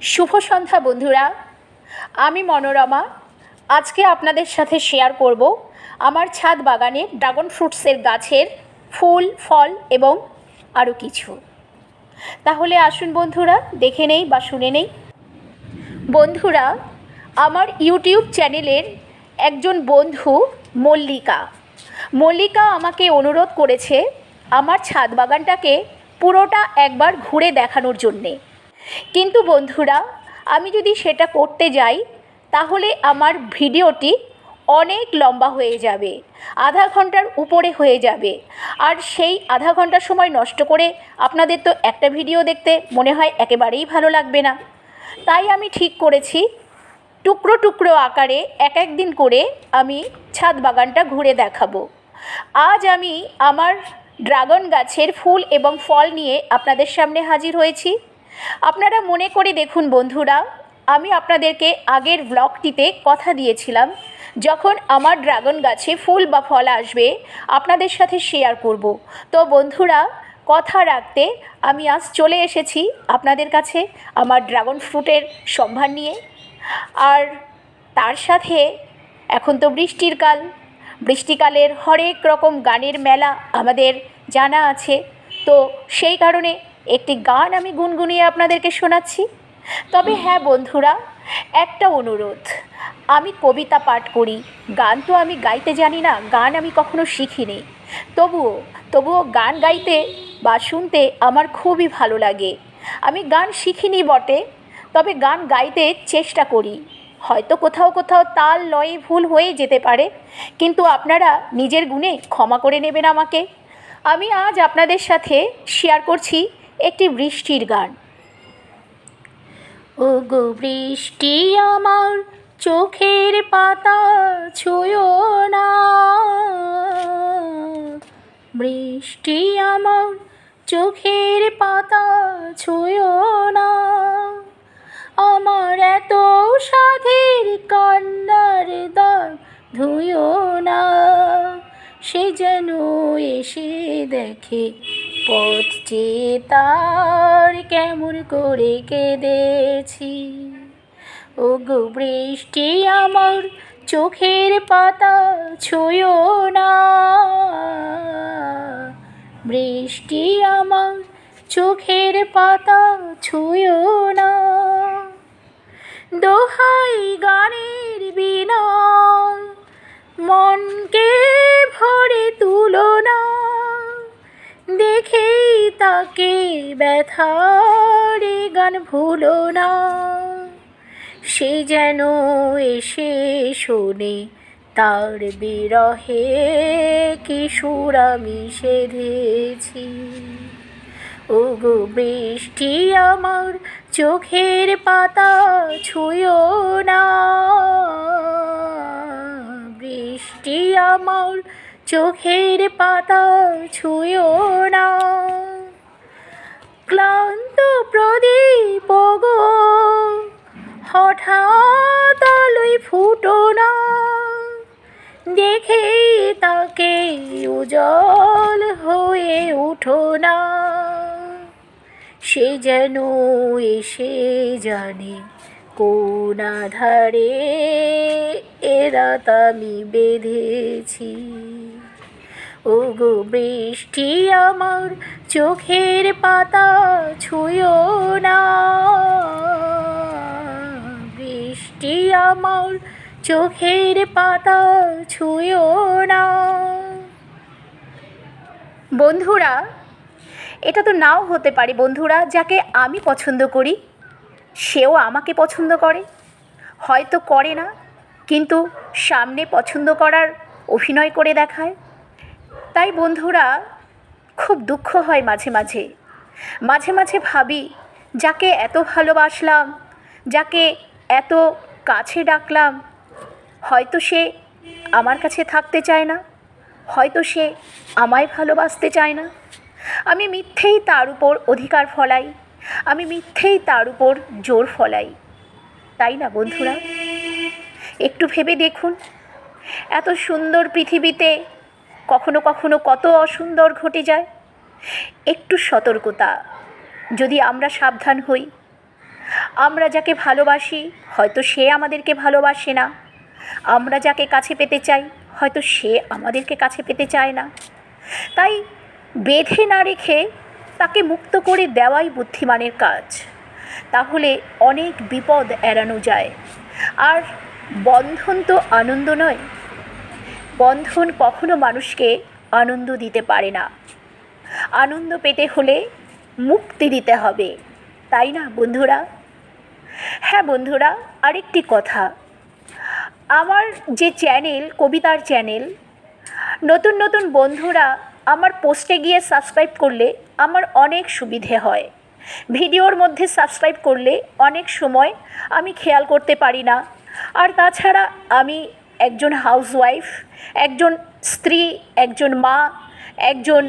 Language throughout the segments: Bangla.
শুভ সন্ধ্যা বন্ধুরা, আমি মনোরমা। আজকে আপনাদের সাথে শেয়ার করব আমার ছাদ বাগানের ড্রাগন ফ্রুটসের গাছের ফুল, ফল এবং আরও কিছু। তাহলে আসুন বন্ধুরা, দেখে নেই বা শুনে নেই। বন্ধুরা, আমার ইউটিউব চ্যানেলের একজন বন্ধু মল্লিকা আমাকে অনুরোধ করেছে আমার ছাদ বাগানটাকে পুরোটা একবার ঘুরে দেখানোর জন্যে। কিন্তু বন্ধুরা, আমি যদি সেটা করতে যাই তাহলে আমার ভিডিওটি অনেক লম্বা হয়ে যাবে, আধা ঘন্টার উপরে হয়ে যাবে। আর সেই আধা ঘন্টা সময় নষ্ট করে আপনাদের তো একটা ভিডিও দেখতে মনে হয় একেবারেই ভালো লাগবে না। তাই আমি ঠিক করেছি টুকরো টুকরো আকারে এক এক দিন করে আমি ছাদ বাগানটা ঘুরে দেখাবো। আজ আমি আমার ড্রাগন গাছের ফুল এবং ফল নিয়ে আপনাদের সামনে হাজির হয়েছি। আপনারা মনে করে দেখুন বন্ধুরা, আমি আপনাদেরকে আগের ব্লগটিতে কথা দিয়েছিলাম যখন আমার ড্রাগন গাছে ফুল বা ফল আসবে আপনাদের সাথে শেয়ার করব। তো বন্ধুরা, কথা রাখতে আমি আজ চলে এসেছি আপনাদের কাছে আমার ড্রাগন ফ্রুটের সম্ভার নিয়ে। আর তার সাথে এখন তো বৃষ্টিকালের হরেক রকম গানের মেলা আমাদের জানা আছে। তো সেই কারণে একটি গান আমি গুনগুনিয়ে আপনাদেরকে শোনাচ্ছি। তবে হ্যাঁ বন্ধুরা, একটা অনুরোধ, আমি কবিতা পাঠ করি, গান তো আমি গাইতে জানি না, গান আমি কখনো শিখিনি। তবুও গান গাইতে বা শুনতে আমার খুবই ভালো লাগে। আমি গান শিখিনি বটে, তবে গান গাইতে চেষ্টা করি। হয়তো কোথাও কোথাও তাল লয়ে ভুল হয়ে যেতে পারে, কিন্তু আপনারা নিজের গুণে ক্ষমা করে নেবেন আমাকে। আমি আজ আপনাদের সাথে শেয়ার করছি একটি বৃষ্টির গান। ও গো বৃষ্টি আমার চোখের পাতা ছুঁয়ো না, বৃষ্টি আমার চোখের পাতা ছুঁয়ো না, আমার এত সাধের কান্নার দাগ ধুয়ো না, সে যেন এসে দেখে পথ চেয়ে তার কেমন করে কেঁদেছি। ও গো বৃষ্টি আমার চোখের পাতা ছুঁয়ো না, বৃষ্টি আমার চোখের পাতা ছুঁয়ো না, দোহাই গানের বিনা মনকে ভরে তুলো না, দেখেই তাকে ব্যথার গান ভুলো না, সে যেন এসে শোনে তার বিরহে কি সুর আমি সেধেছি। ও গো বৃষ্টি আমার চোখের পাতা ছুঁয়ো না, বৃষ্টি আমার চোখের পাতা ছুঁয়ো না, ক্লান্ত প্রদীপ গো হঠাৎ আলোয় ফুটো না, দেখেই তাকে উজ্জ্বল হয়ে উঠো না, সে যেন এসে জানে কোন আধারে এ রাত আমি বেঁধেছি। ও গো বৃষ্টি আমার চোখের পাতা ছুঁয়ো না, বৃষ্টি আমার চোখের পাতা ছুঁয়ো না। বন্ধুরা, এটা তো নাও হতে পারে বন্ধুরা, যাকে আমি পছন্দ করি সেও আমাকে পছন্দ করে, হয়তো করে না, কিন্তু সামনে পছন্দ করার অভিনয় করে দেখায়। তাই বন্ধুরা, খুব দুঃখ হয় মাঝে মাঝে ভাবি, যাকে এত ভালোবাসলাম, যাকে এত কাছে ডাকলাম, হয়তো সে আমার কাছে থাকতে চায় না, হয়তো সে আমায় ভালোবাসতে চায় না। আমি মিথ্যেই তার উপর অধিকার ফলাই, আমি মিথ্যেই তার উপর জোর ফলাই, তাই না বন্ধুরা? একটু ভেবে দেখুন, এত সুন্দর পৃথিবীতে কখনো কখনো কত অসুন্দর ঘটে যায়। একটু সতর্কতা যদি আমরা সাবধান হই, আমরা যাকে ভালোবাসি হয়তো সে আমাদেরকে ভালোবাসে না, আমরা যাকে কাছে পেতে চাই হয়তো সে আমাদেরকে কাছে পেতে চায় না। তাই বেঁধে না রেখে তাকে মুক্ত করে দেওয়াই বুদ্ধিমানের কাজ। তাহলে অনেক বিপদ এড়ানো যায়। আর বন্ধন তো আনন্দ নয়, বন্ধন কখনো মানুষকে আনন্দ দিতে পারে না। আনন্দ পেতে হলে মুক্তি দিতে হবে, তাই না বন্ধুরা? হ্যাঁ বন্ধুরা, আরেকটি কথা, আমার যে চ্যানেল, কবিতার চ্যানেল, নতুন নতুন বন্ধুরা আমার পোস্টে গিয়ে সাবস্ক্রাইব করলে আমার অনেক সুবিধে হয়। ভিডিওর মধ্যে সাবস্ক্রাইব করলে অনেক সময় আমি খেয়াল করতে পারি না। আর তাছাড়া আমি একজন হাউসওয়াইফ, একজন স্ত্রী, একজন মা, একজন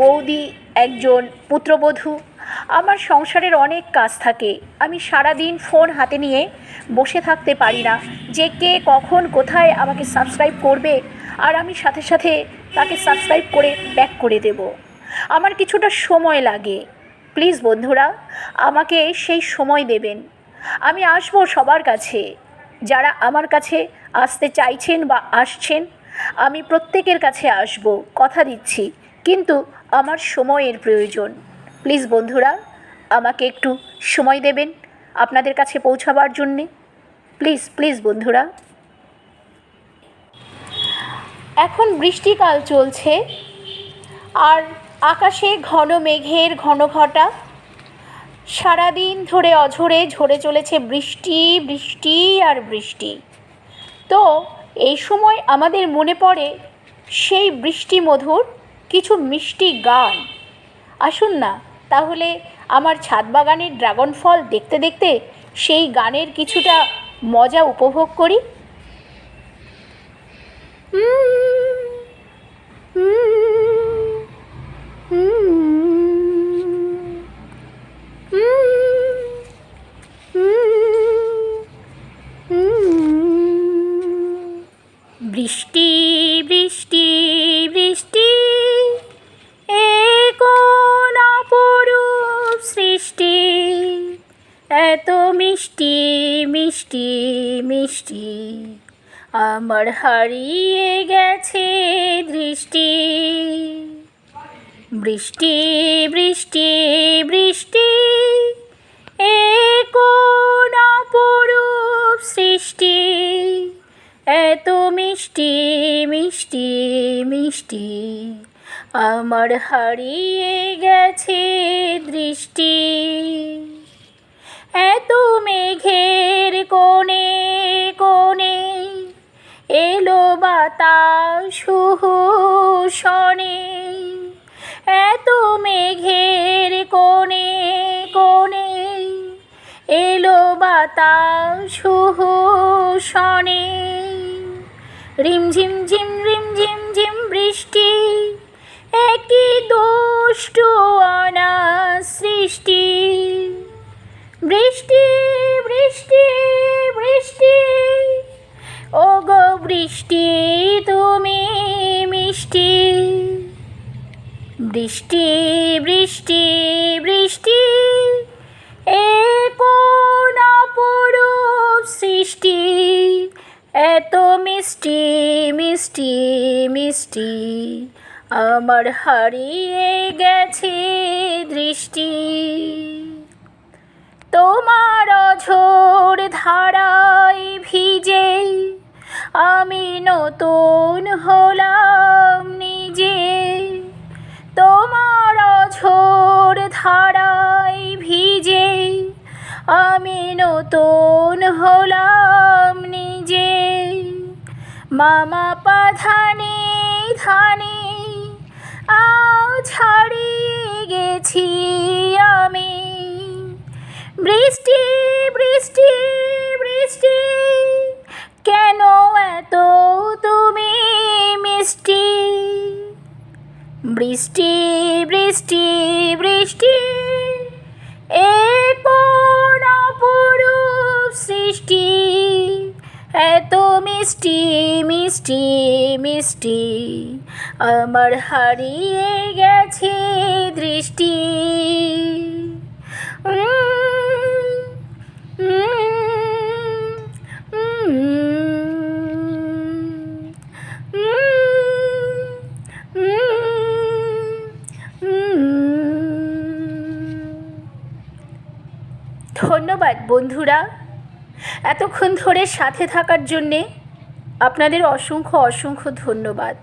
বৌদি, একজন পুত্রবধূ। আমার সংসারের অনেক কাজ থাকে। আমি সারাদিন ফোন হাতে নিয়ে বসে থাকতে পারি না যে কে কখন কোথায় আমাকে সাবস্ক্রাইব করবে আর আমি সাথে সাথে তাকে সাবস্ক্রাইব করে ব্যাক করে দেব। আমার কিছুটা সময় লাগে। প্লিজ বন্ধুরা, আমাকে সেই সময় দেবেন। আমি আসবো সবার কাছে, যারা আমার কাছে আসতে চাইছেন বা আসছেন, আমি প্রত্যেকের কাছে আসব, কথা দিচ্ছি। কিন্তু আমার সময়ের প্রয়োজন। প্লিজ বন্ধুরা, আমাকে একটু সময় দেবেন আপনাদের কাছে পৌঁছাবার জন্যে। প্লিজ প্লিজ বন্ধুরা। এখন বৃষ্টিকাল চলছে আর আকাশে ঘন মেঘের ঘন ঘটা। সারাদিন ধরে অঝরে ঝরে চলেছে বৃষ্টি, বৃষ্টি আর বৃষ্টি। তো এই সময় আমাদের মনে পড়ে সেই বৃষ্টি মধুর কিছু মিষ্টি গান। আসুন না তাহলে আমার ছাদ বাগানের ড্রাগন ফল দেখতে দেখতে সেই গানের কিছুটা মজা উপভোগ করি। বৃষ্টি বৃষ্টি বৃষ্টি, এ কোন অপরূপ সৃষ্টি, এত মিষ্টি মিষ্টি মিষ্টি, আমার হারিয়ে গেছে দৃষ্টি। বৃষ্টি বৃষ্টি বৃষ্টি, এ কোন অপরূপ সৃষ্টি, এত মিষ্টি মিষ্টি মিষ্টি, আমার হারিয়ে গেছে দৃষ্টি। এত মেঘের কোণে কোণে এলো বাতাস শনে, এত মেঘের কোণে কোণে এলো বাতাস শনে, রিমঝিম ঝিম রিমঝিম ঝিম বৃষ্টি, একই দুষ্টু অনাথ সৃষ্টি। বৃষ্টি বৃষ্টি বৃষ্টি, ওগো বৃষ্টি তুমি মিষ্টি। বৃষ্টি বৃষ্টি বৃষ্টি, এ কোন অপরূপ সৃষ্টি, এত মিষ্টি মিষ্টি মিষ্টি, আমার হারিয়ে গেছে দৃষ্টি। তোমার অঝোর ধারায় ভিজে আমি নতুন হলাম নিজে। তোমার অঝোর ধারায় ভিজে আমি নতুন হলাম নিজে। মামা পা ধানে ধানে আজ হারিয়ে গেছি আমি। বৃষ্টি বৃষ্টি বৃষ্টি, কেন এত তুমি মিষ্টি। বৃষ্টি বৃষ্টি বৃষ্টি, এ কোন অপরূপ সৃষ্টি, এত মিষ্টি মিষ্টি মিষ্টি, আমার হারিয়ে গেছে দৃষ্টি। ধন্যবাদ বন্ধুরা, এতক্ষণ ধরে সাথে থাকার জন্যে আপনাদের অসংখ্য অসংখ্য ধন্যবাদ।